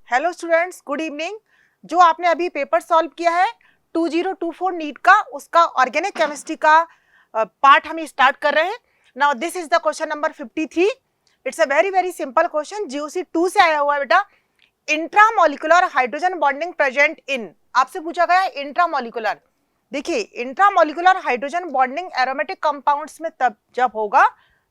Hello students, good evening. जो आपने अभी पेपर सॉल्व किया है 2024 नीट का, उसका ऑर्गेनिक केमिस्ट्री का पार्ट हम स्टार्ट कर रहे हैं। Now this is the question number 53। It's a very simple question, GOC 2 से आया हुआ है बेटा। Intramolecular hydrogen bonding present in, आपसे पूछा गया है इंट्रामोलिकुलर। देखिए, intramolecular hydrogen bonding aromatic compounds में तब जब होगा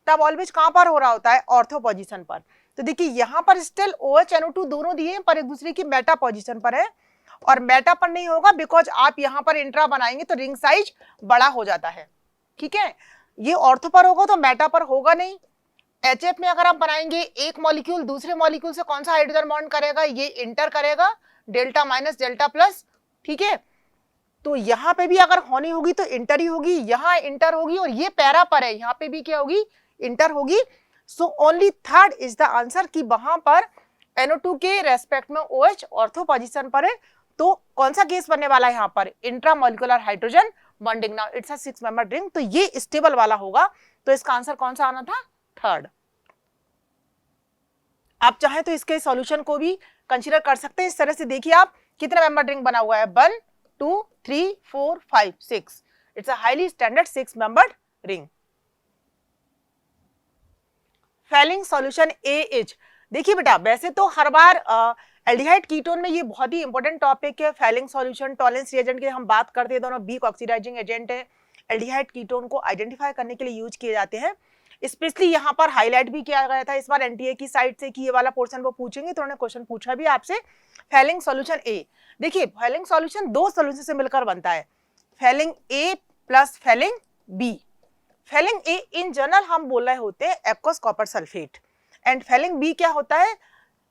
तब ऑलवेज कहां पर हो रहा होता है? ऑर्थो पोजीशन पर। तो देखिए यहाँ पर स्टिल OH NO2 दोनों दिए हैं पर एक दूसरे की मेटा पोजीशन पर है, और मेटा पर नहीं होगा बिकॉज आप यहाँ पर इंट्रा बनाएंगे तो रिंग साइज बड़ा हो जाता है। ठीक है, ये ऑर्थो पर होगा तो मेटा पर होगा नहीं। HF में अगर आप बनाएंगे एक मॉलिक्यूल दूसरे मॉलिक्यूल से कौन सा हाइड्रोजन बॉन्ड करेगा? ये इंटर करेगा, डेल्टा माइनस डेल्टा प्लस। ठीक है, तो यहाँ पे भी अगर होनी होगी तो इंटर ही होगी, यहाँ इंटर होगी, और ये पैरा पर है, यहाँ पे भी क्या होगी? इंटर होगी। So only third is the answer कि वहां पर NO2 के रेस्पेक्ट में OH ऑर्थो पोजीशन पर है। तो कौन सा केस बनने वाला है यहाँ पर? Intramolecular hydrogen bonding. Now it's a 6 member ring, तो ये स्टेबल वाला होगा। तो इसका आंसर कौन सा आना था? थर्ड। आप चाहें तो इसके सॉल्यूशन को भी कंसीडर कर सकते हैं। इस तरह से देखिए आप कितना मेंबर रिंग बना हुआ है, 1 2 3 4 5 6। It's a highly standard 6 membered ring. Fehling solution A is, देखिए बेटा वैसे तो हर बार एल्डिहाइड कीटोन में ये बहुत ही इंपॉर्टेंट टॉपिक है। फेलिंग सॉल्यूशन टॉलेंस रिएजेंट के हम बात करते हैं, दोनों वीक ऑक्सीडाइजिंग एजेंट है, एल्डिहाइड कीटोन को आइडेंटिफाई करने के लिए यूज किए जाते हैं। स्पेशली यहाँ पर हाईलाइट भी किया गया था इस बार एनटीए की साइड से कि ये वाला पोर्शन वो पूछेंगे, तो उन्होंने क्वेश्चन पूछा भी आपसे। फेलिंग सॉल्यूशन ए, देखिए फेलिंग सॉल्यूशन दो सॉल्यूशन से मिलकर बनता है, Fehling A plus Fehling B. Fehling A in general हम बोल रहे होते हैं aqueous copper sulphate, and Fehling B क्या होता है?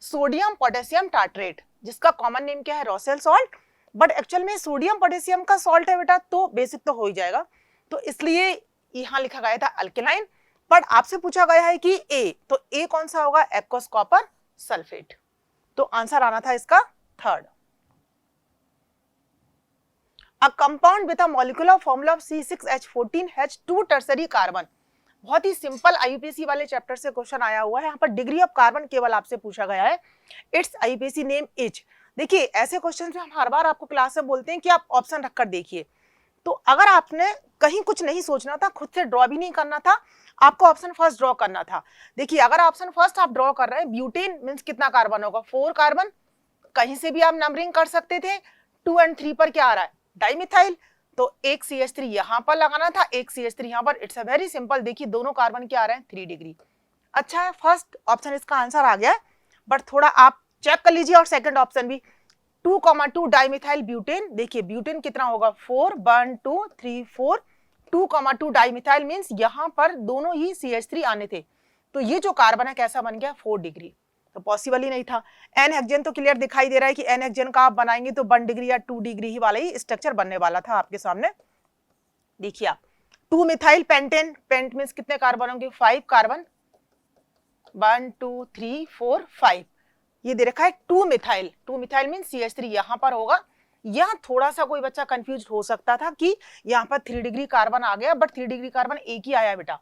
सोडियम पोटेशियम टार्ट्रेट, जिसका कॉमन नेम क्या है? Rochelle salt. बट एक्चुअल में सोडियम पोटेशियम का सॉल्ट है बेटा, तो बेसिक तो हो ही जाएगा, तो इसलिए यहाँ लिखा गया था अल्केलाइन। बट आपसे पूछा गया है कि ए, तो ए कौन सा होगा? Aqueous copper sulphate. तो आंसर आना था इसका third. A compound with a molecular formula of C6H14H2 tertiary carbon, बहुत ही सिंपल IUPAC वाले चैप्टर से क्वेश्चन आया हुआ है। यहाँ पर डिग्री ऑफ कार्बन केवल आपसे पूछा गया है। It's IUPAC name is. देखिए ऐसे क्वेश्चन में हम हर बार आपको क्लास में बोलते हैं कि आप ऑप्शन रखकर देखिए। तो अगर आपने कहीं कुछ नहीं सोचना था, खुद से ड्रॉ भी नहीं करना था, आपको ऑप्शन फर्स्ट ड्रॉ करना था। देखिए अगर ऑप्शन फर्स्ट आप ड्रॉ कर रहे हैं, ब्यूटेन मीन्स कितना कार्बन होगा? 4 कार्बन। कहीं से भी आप नंबरिंग कर सकते थे। 2 और 3 पर क्या आ रहा है? डाइमिथाइल, तो एक CH3 यहां पर लगाना था, एक CH3 यहां पर। It's a very simple. देखिए दोनों कार्बन क्या आ रहे हैं? 3 डिग्री। अच्छा है, फर्स्ट ऑप्शन इसका आंसर आ गया, बट थोड़ा आप चेक कर लीजिए। और सेकंड ऑप्शन भी 2,2 डाइमिथाइल ब्यूटेन। देखिए ब्यूटेन कितना होगा? 4 1 2 3 4। 2,2 डाइमिथाइल मीन्स यहां पर दोनों ही CH3 आने थे, तो ये जो कार्बन है कैसा बन गया? 4 डिग्री। तो पॉसिबल ही नहीं था। एन हेक्सेन तो क्लियर दिखाई दे रहा है कि एन हेक्सेन का आप बनाएंगे तो 1 डिग्री या 2 डिग्री ही वाला ही स्ट्रक्चर बनने वाला था आपके सामने। देखिए आप 2 मिथाइल पेंटेन, पेंट मींस कितने कार्बन होंगे? 5 कार्बन। 1 2 3 4 5। ये दे रखा है 2 मिथाइल। 2 मिथाइल मींस CH3 यहां पर होगा। यहाँ थोड़ा सा कोई बच्चा कंफ्यूज हो सकता था कि यहाँ पर 3 डिग्री कार्बन आ गया, बट 3 डिग्री कार्बन एक ही आया बेटा।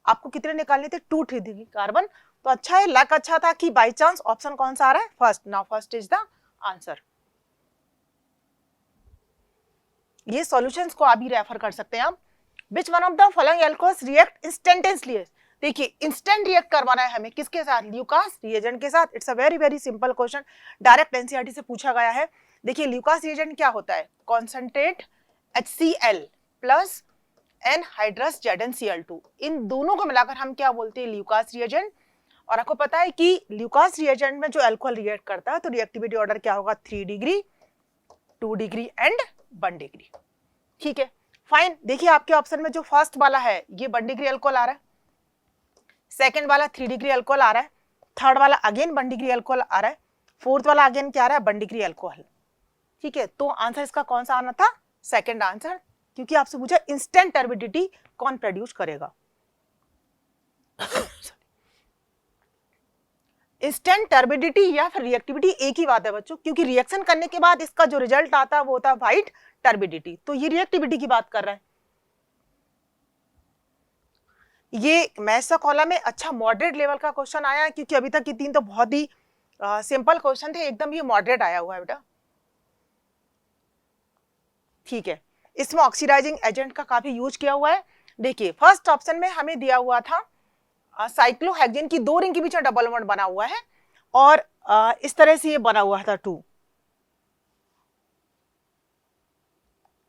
आपको कितने निकालने थे? 2 3 डिग्री कार्बन। तो अच्छा है, लक अच्छा था कि बाय चांस ऑप्शन कौन सा आ रहा है? First. Now first is the answer. ये सॉल्यूशंस को आप भी रेफर कर सकते हैं आप। Which one of the following alcohols react instantaneously? देखिए इंस्टेंट रिएक्ट करवाना है हमें, किसके साथ? ल्यूकास रिएजेंट के साथ। It's a very simple question, direct NCERT से पूछा गया है। देखिए ल्यूकास रिएजेंट क्या होता है? Concentrate HCl plus anhydrous ZnCl2, इन दोनों को मिलाकर हम क्या बोलते हैं? Lucas reagent. और आपको पता है कि ल्यूकास रिएजेंट में जो अल्कोहल रिएक्ट करता है तो रिएक्टिविटी ऑर्डर क्या होगा? 3 डिग्री, 2 डिग्री एंड 1 डिग्री। ठीक है, फाइन। देखिए आपके ऑप्शन में जो फर्स्ट वाला है ये 1 डिग्री अल्कोहल आ रहा है, सेकंड वाला 3 डिग्री अल्कोहल आ रहा है, थर्ड वाला अगेन 1 डिग्री अल्कोहल आ रहा है, फोर्थ वाला अगेन क्या आ रहा है? 1 डिग्री अल्कोहल। ठीक है, तो आंसर इसका कौन सा आना था? सेकंड आंसर, क्योंकि आपसे पूछा इंस्टेंट टर्बिडिटी कौन प्रोड्यूस करेगा। इंस्टेंट टर्बिडिटी या फिर रिएक्टिविटी एक ही बात है बच्चों, क्योंकि रिएक्शन करने के बाद इसका जो रिजल्ट आता है वो होता है व्हाइट टर्बिडिटी। तो ये रिएक्टिविटी की बात कर रहा है। ये मैथ्स का कॉलम में अच्छा मॉडरेट लेवल का क्वेश्चन आया है, क्योंकि अभी तक की 3 तो बहुत ही सिंपल क्वेश्चन थे एकदम, ये मॉडरेट आया हुआ है बेटा। ठीक है, इसमें ऑक्सीडाइजिंग एजेंट का काफी यूज किया हुआ है। देखिए फर्स्ट ऑप्शन में हमें दिया हुआ था साइक्लोहेक्सेन की 2 रिंग के बीच में डबल बॉन्ड बना हुआ है और इस तरह से ये बना हुआ था 2।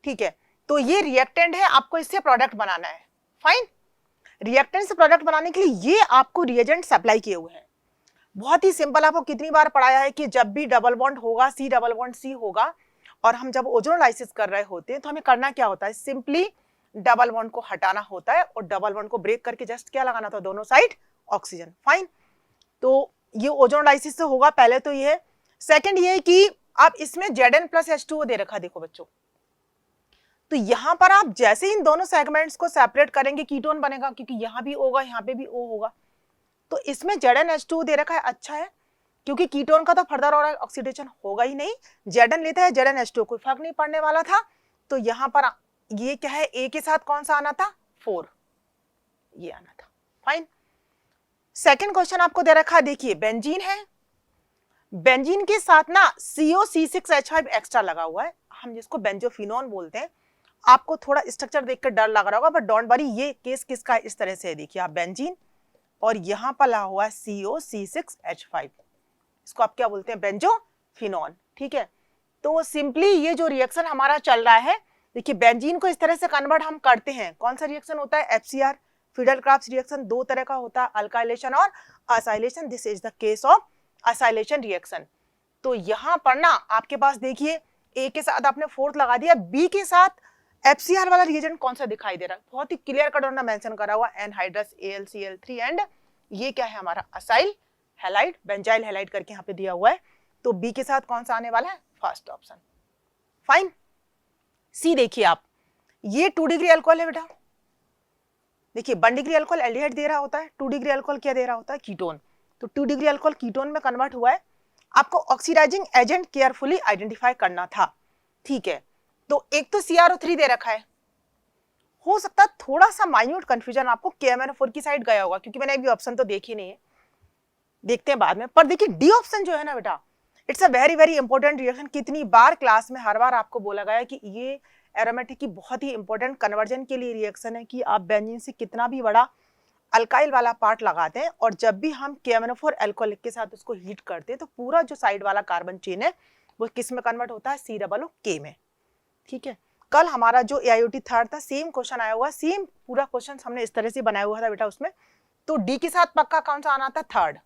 ठीक है, तो ये रिएक्टेंट है, आपको इससे प्रोडक्ट बनाना है। फाइन, रिएक्टेंट से प्रोडक्ट बनाने के लिए ये आपको रिएजेंट सप्लाई किए हुए हैं। बहुत ही सिंपल, आपको कितनी बार पढ़ाया है कि जब भी डबल बॉन्ड होगा, सी डबल बॉन्ड सी होगा, और हम जब ओजोनोलाइसिस कर रहे होते हैं तो हमें करना क्या होता है, सिंपली डबल बॉन्ड को हटाना होता है और डबल बॉन्ड को ब्रेक करके जस्ट क्या लगाना था, दोनों साइड ऑक्सीजन। फाइन, तो ये ओजोनोलाइसिस से होगा पहले तो ये है। सेकंड ये कि आप इसमें Zn+H2O दे रखा, देखो बच्चों, तो यहां पर आप जैसे इन दोनों सेगमेंट्स को सेपरेट करेंगे कीटोन बनेगा, क्योंकि यहां भी O होगा, यहां पे भी O होगा। तो इसमें Zn+H2O दे रखा है, अच्छा है, क्योंकि कीटोन का तो फर्दर और ऑक्सीडेशन होगा ही नहीं, Zn लेता है, Zn+H2O कोई फर्क नहीं पड़ने वाला था। तो यहां पर ये क्या है, A के साथ कौन सा आना था, 4, ये आना था। फाइन, सेकंड क्वेश्चन आपको दे रखा है, देखिए बेंजीन है, बेंजीन के साथ ना CO6H5 एक्स्ट्रा लगा हुआ है, हम जिसको बेंजोफिनोन बोलते हैं। आपको थोड़ा स्ट्रक्चर देखकर डर लग रहा होगा, बट डोंट वरी, ये केस किसका है, इस तरह से है, देखिए आप बेंजीन और यहां पर लगा हुआ है CO6H5, इसको आप क्या बोलते हैं, बेंजोफिनोन। ठीक है, तो सिंपली ये जो रिएक्शन हमारा चल रहा है, देखिए बेंजीन को इस तरह से कन्वर्ट हम करते हैं, कौन सा रिएक्शन होता है, FCR, फिडेल-क्राफ्ट रिएक्शन। 2 तरह का होता है, अल्काइलेशन और acylation. This is the case of acylation reaction. तो यहां पर ना आपके पास देखिए A के साथ आपने 4th लगा दिया, B के साथ FCR वाला रिएजेंट कौन सा दिखाई दे रहा है, बहुत ही क्लियर कट उन्होंने मेंशन करा हुआ, एनहाइड्रस AlCl3 एंड ये क्या है हमारा असाइल हैलाइड, बेंजाइल हैलाइड करके यहाँ पे दिया हुआ है। तो B के साथ कौन सा आने वाला है, फर्स्ट ऑप्शन। फाइन, C देखिए आप, ये 2 डिग्री अल्कोहल है बेटा, देखिए 1 डिग्री अल्कोहल एल्डिहाइड दे रहा होता है, 2 डिग्री अल्कोहल क्या दे रहा होता है, कीटोन। तो 2 डिग्री अल्कोहल कीटोन में कन्वर्ट हुआ है। आपको ऑक्सीडाइजिंग एजेंट केयरफुली आइडेंटिफाई करना था। ठीक है, तो एक तो CrO3 दे रखा है, हो सकता है थोड़ा सा माइन्यूट कंफ्यूजन आपको KMnO4 की साइड गया होगा, क्योंकि मैंने अभी ऑप्शन तो देखे नहीं है, देखते हैं बाद में। पर देखिए डी ऑप्शन जो है ना बेटा, it's a very very important reaction. कितनी बार क्लास में हर बार आपको बोला गया कि ये एरोमेटिक की बहुत ही इंपॉर्टेंट कन्वर्जन के लिए रिएक्शन है, कि आप बेंजीन से कितना भी बड़ा अल्काइल वाला पार्ट लगाते हैं और जब भी हम KMnO4 अल्कोहलिक के साथ उसको हीट करते हैं तो पूरा जो साइड वाला कार्बन चेन है वो किस में कन्वर्ट होता है, COOK में। ठीक है, कल हमारा जो AIOT थर्ड था, सेम क्वेश्चन आया हुआ, सेम पूरा क्वेश्चन हमने इस तरह से बनाया हुआ था बेटा उसमें। तो डी के साथ पक्का कौन सा आना था, थर्ड।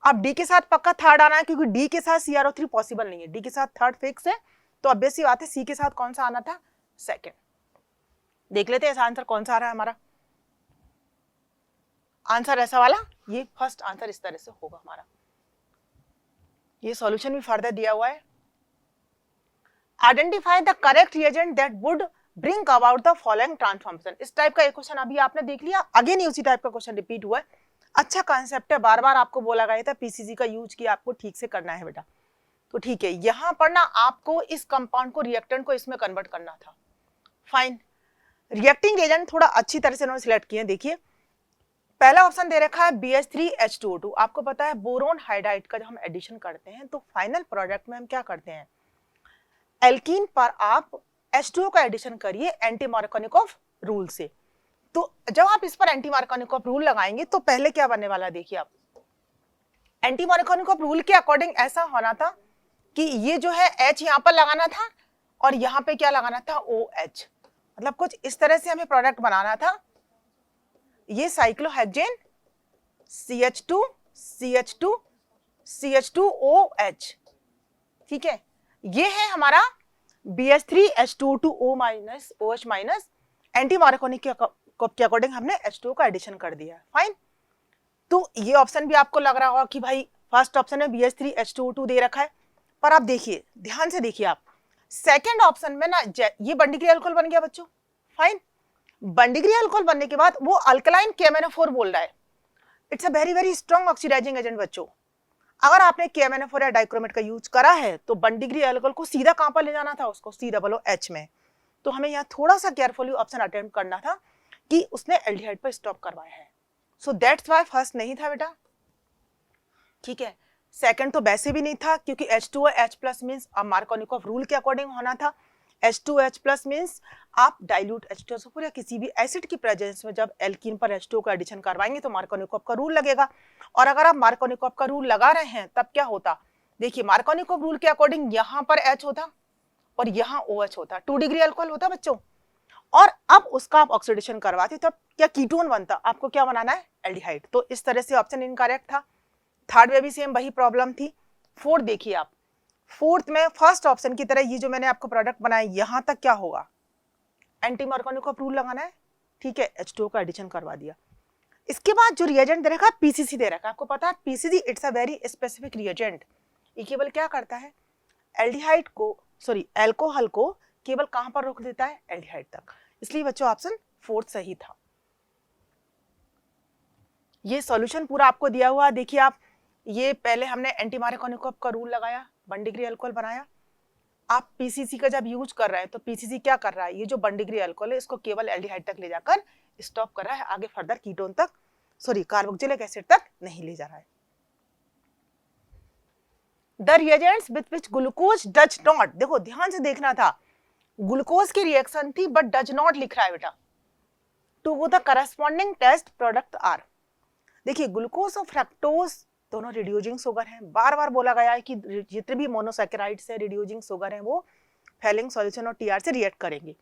अब डी के साथ पक्का थर्ड आना है, क्योंकि डी के साथ CrO3 पॉसिबल नहीं है, डी के साथ थर्ड फिक्स है। तो ऑब्वियस सी बात है सी के साथ कौन सा आना था, सेकंड। देख लेते हैं ऐसा आंसर कौन सा आ रहा है हमारा, आंसर ऐसा वाला, ये फर्स्ट आंसर इस तरह से होगा हमारा। ये सॉल्यूशन भी फर्दर दिया हुआ है, identify the correct reagent that would bring about the following transformation. इस टाइप का एक क्वेश्चन अभी आपने देख लिया, अगेन उसी टाइप का क्वेश्चन रिपीट हुआ है। अच्छा कॉन्सेप्ट है, बार बार आपको बोला गया था पीसीसी का यूज किया, आपको ठीक से करना है बेटा। तो ठीक है, यहां पर ना आपको इस कंपाउंड को, रिएक्टेंट को इसमें कन्वर्ट करना था। फाइन, रिएक्टिंग रिएजेंट थोड़ा अच्छी तरह से उन्होंने सिलेक्ट किए। देखिए पहला ऑप्शन दे रखा है BH3H2O2। आपको पता है बोरोन हाइड्राइड का जब हम एडिशन करते हैं तो फाइनल प्रोडक्ट में हम क्या करते हैं, एल्कीन पर आप H2O का एडिशन करिए एंटी मार्कोनिकोव रूल से। तो जब आप इस पर एंटी मार्कोनिकोव रूल लगाएंगे तो पहले क्या बनने वाला है, देखिए आप, एंटी मार्कोनिकोव रूल के अकॉर्डिंग ऐसा होना था कि ये जो है H यहां पर लगाना था और यहां पे क्या लगाना था, OH। मतलब कुछ इस तरह से हमें प्रोडक्ट बनाना था, ये साइक्लोहेक्सेन CH2 CH2 CH2OH। ठीक है, ये है हमारा BH3H2O minus OH minus, anti Markovnikov के अकॉर्डिंग हमने H2O का एडिशन कर दिया। फाइन, तो ये ऑप्शन भी आपको लग रहा होगा कि भाई फर्स्ट ऑप्शन है BH3H2O2 दे रखा है, पर आप देखिए ध्यान से देखिए आप, सेकेंड ऑप्शन में ना ये 1 डिग्री अल्कोहल बन गया बच्चों। फाइन, 1 डिग्री अल्कोहल बनने के बाद वो अल्कलाइन KMnO4 बोल रहा है, it's a very very strong oxidising agent बच्चों। अगर आपने KMnO4 या डाइक्रोमेट का यूज करा है तो 1 डिग्री अल्कोहल को सीधा कहां पर ले जाना था, उसको COOH में। तो हमें यहाँ थोड़ा सा केयरफुली ऑप्शन अटेम्प्ट करना था कि उसने एल्डिहाइड पर स्टॉप करवाया है, सो दैट्स व्हाई फर्स्ट नहीं था बेटा। ठीक है, सेकंड तो वैसे भी नहीं था क्योंकि H2O H+ मीन्स अब मार्कोनिकॉफ रूल के अकॉर्डिंग होना था। H2H+ मीन्स आप डाइल्यूट H2SO4 या किसी भी एसिड की प्रेजेंस में जब एल्कीन पर H2O का एडिशन करवाएंगे तो मार्कोनिकॉफ का रूल लगेगा। और अगर आप मार्कोनिकॉफ का रूल लगा रहे हैं तब क्या होता, देखिए मार्कोनिकॉफ रूल के अकॉर्डिंग यहाँ पर H होता और यहाँ OH होता, 2 डिग्री अल्कोहल होता बच्चों। और अब उसका आप ऑक्सीडेशन करवाते तब क्या कीटोन बनता, आपको क्या बनाना है, एल्डिहाइड। तो इस तरह से ऑप्शन इनकरेक्ट था। थर्ड में भी सेम वही प्रॉब्लम थी। फोर्थ देखिए आप, फोर्थ में फर्स्ट ऑप्शन की तरह ये जो मैंने आपको प्रोडक्ट बनाया यहां तक क्या होगा, एंटी मार्कोनिकॉफ रूल लगाना है, ठीक है, H2O का एडिशन करवा दिया। इसके बाद जो रिएजेंट दे रखा है पीसीसी दे रखा है, आपको पता है PCC it's a very specific reagent. ये केवल क्या करता है, एल्डिहाइड को एल्कोहल को केवल कहां पर रोक देता है, एल्डिहाइड तक। इसलिए बच्चों ऑप्शन फोर्थ सही था। ये सॉल्यूशन पूरा आपको दिया हुआ, देखिए आप, ये पहले हमने एंटी मार्कोनिकॉफ का रूल लगाया, 1 डिग्री अल्कोहल बनाया। आप पीसीसी का जब यूज कर रहे हैं तो पीसीसी क्या कर रहा है, ये जो 1 डिग्री अल्कोहल है इसको केवल एल्डिहाइड तक ले जाकर स्टॉप कर रहा है, आगे फर्दर कीटोन तक, कार्बोक्सिलिक एसिड तक नहीं ले जा रहा है। The reagents with which glucose does not, देखो ध्यान से देखना था, ग्लूकोज की रिएक्शन थी बट डज नॉट लिख रहा है बेटा, टू वो the corresponding test product are. देखिए ग्लूकोज और फ्रक्टोज दोनों रिड्यूसिंग शुगर हैं, बार बार बोला गया है कि जितने भी मोनोसैकेराइड्स है रिड्यूसिंग शुगर है वो फेलिंग सॉल्यूशन और टीआर से रिएक्ट करेंगे।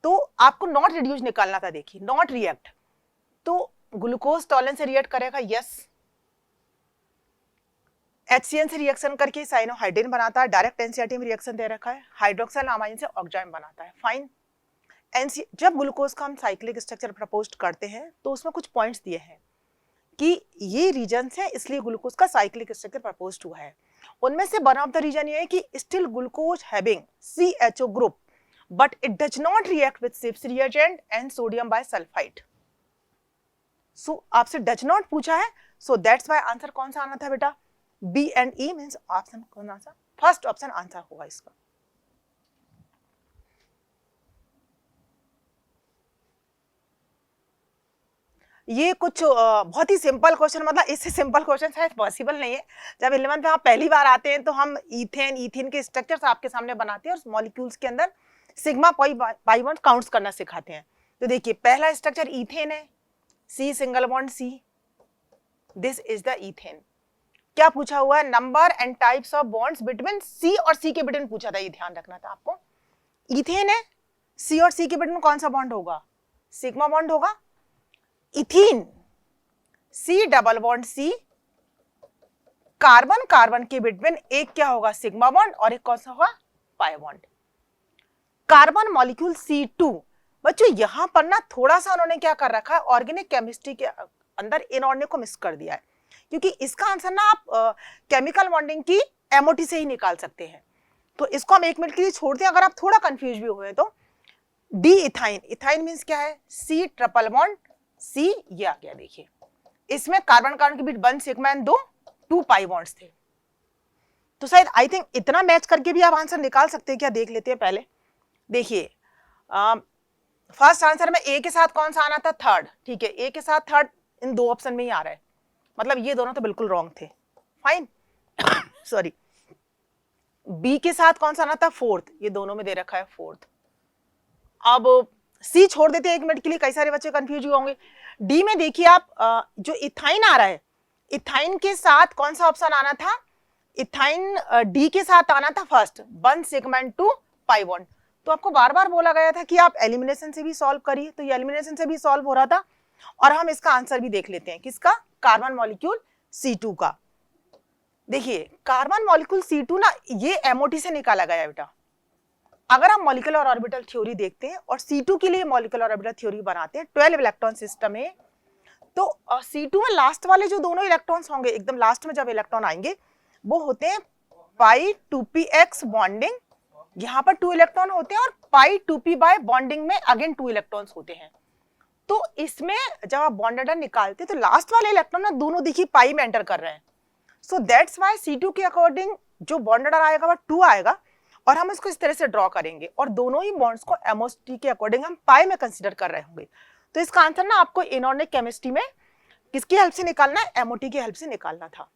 तो आपको नॉट रिड्यूस निकालना था, देखिए नॉट रिएक्ट, तो ग्लूकोज टॉलन से रिएक्ट करेगा, यस, HCN से रिएक्शन करके साइनोहाइड्रिन बनाता है, डायरेक्ट एनसीईआरटी में रिएक्शन दे रखा है, हाइड्रोक्सिल अमाइन से ऑक्जाइम बनाता है, फाइन। जब ग्लूकोज का हम साइक्लिक स्ट्रक्चर प्रपोज करते हैं तो उसमें कुछ पॉइंट्स दिए हैं कि ये रीजन्स है इसलिए ग्लूकोज का साइक्लिक स्ट्रक्चर प्रपोज हुआ है। उनमें से वन ऑफ द रीजन ये है कि still glucose having CHO group but it does not react with Schiff's reagent and sodium bisulphite. So आपसे डज नॉट पूछा है, सो दैट्स व्हाई आंसर कौन सा आना था बेटा, B and E means option कौन सा, फर्स्ट ऑप्शन आंसर होगा इसका। ये कुछ बहुत ही सिंपल क्वेश्चन, मतलब इससे सिंपल क्वेश्चन शायद पॉसिबल नहीं है। जब 11th में आप पहली बार आते हैं तो हम ईथेन के स्ट्रक्चर्स आपके सामने बनाते हैं और मॉलिक्यूल्स के अंदर सिग्मा पाई बॉन्ड काउंट्स करना सिखाते हैं। तो देखिए पहला स्ट्रक्चर ईथेन है, C single bond C, this is the ethane. क्या पूछा हुआ है, number and types of bonds between C और C के बिटवीन पूछा था, ये ध्यान रखना था आपको। ईथेन है, C और C के बिटवीन कौन सा बॉन्ड होगा, सिग्मा बॉन्ड होगा। Ethene C double bond C, carbon carbon के बिटवीन एक क्या होगा, सिग्मा बॉन्ड, और एक कौन सा होगा, pi bond. Carbon molecule C2, बच्चों यहां पर ना थोड़ा सा उन्होंने क्या कर रखा है, ऑर्गेनिक केमिस्ट्री के अंदर इनऑर्गेनिक को मिस कर दिया है, क्योंकि इसका आंसर ना आप केमिकल बॉन्डिंग की MOT से ही निकाल सकते हैं। तो इसको हम 1 मिनट के लिए छोड़ दें, अगर आप थोड़ा कंफ्यूज भी हुए तो। डी इथाइन, इथाइन मीन्स क्या है, C ट्रिपल बॉन्ड C, ये आ गया। देखिए इसमें कार्बन कार्बन के बीच 1 सिग्मा एंड 2 पाई बॉन्ड्स थे। तो शायद आई थिंक इतना मैच करके भी आप आंसर निकाल सकते हैं क्या, देख लेते हैं पहले। देखिए फर्स्ट आंसर में A के साथ कौन सा आना था, थर्ड, ठीक है, A के साथ थर्ड इन 2 ऑप्शन में ही आ रहा है, मतलब ये दोनों तो बिल्कुल रॉन्ग थे, फाइन। सॉरी, B के साथ कौन सा आना था, फोर्थ, ये दोनों में दे रखा है फोर्थ। अब C छोड़ देते हैं 1 मिनट के लिए, कई सारे बच्चे कंफ्यूज हुए होंगे। D में देखिए आप जो इथाइन आ रहा है, इथाइन के साथ कौन सा ऑप्शन आना था, इथाइन D के साथ आना था first, 1 sigma and 2 pi bond. तो आपको बार बार बोला गया था कि आप एलिमिनेशन से भी सॉल्व करिए, तो ये एलिमिनेशन से भी सॉल्व हो रहा था। और हम इसका आंसर भी देख लेते हैं, किसका, कार्बन मॉलिक्यूल C2 का। देखिए कार्बन मॉलिक्यूल C2 ना ये MOT से निकाला गया बेटा। अगर हम मॉलिक्यूलर ऑर्बिटल थ्योरी देखते हैं और C2 के लिए मॉलिक्यूलर ऑर्बिटल थ्योरी बनाते हैं, 12 इलेक्ट्रॉन सिस्टम है, तो C2 में लास्ट वाले जो दोनों इलेक्ट्रॉन्स होंगे, एकदम लास्ट में जब इलेक्ट्रॉन आएंगे वो होते हैं पाई 2px बॉन्डिंग, यहाँ पर 2 इलेक्ट्रॉन होते हैं, और पाई 2p बाय बॉन्डिंग में अगेन 2 इलेक्ट्रॉन्स होते हैं। तो इसमें जब आप बॉन्ड ऑर्डर निकालते हैं तो लास्ट वाले इलेक्ट्रॉन ना दोनों देखिए पाई में एंटर कर रहे हैं। सो दैट्स व्हाई C2 के अकॉर्डिंग जो बॉन्ड ऑर्डर आएगा वो 2 आएगा, और हम इसको इस तरह से ड्रॉ करेंगे, और दोनों ही बॉन्ड्स को MOT के अकॉर्डिंग हम पाई में कंसीडर कर रहे होंगे। तो इसका आंसर ना आपको इनऑर्गेनिक केमिस्ट्री में किसकी हेल्प से निकालना है, MOT की हेल्प से निकालना था।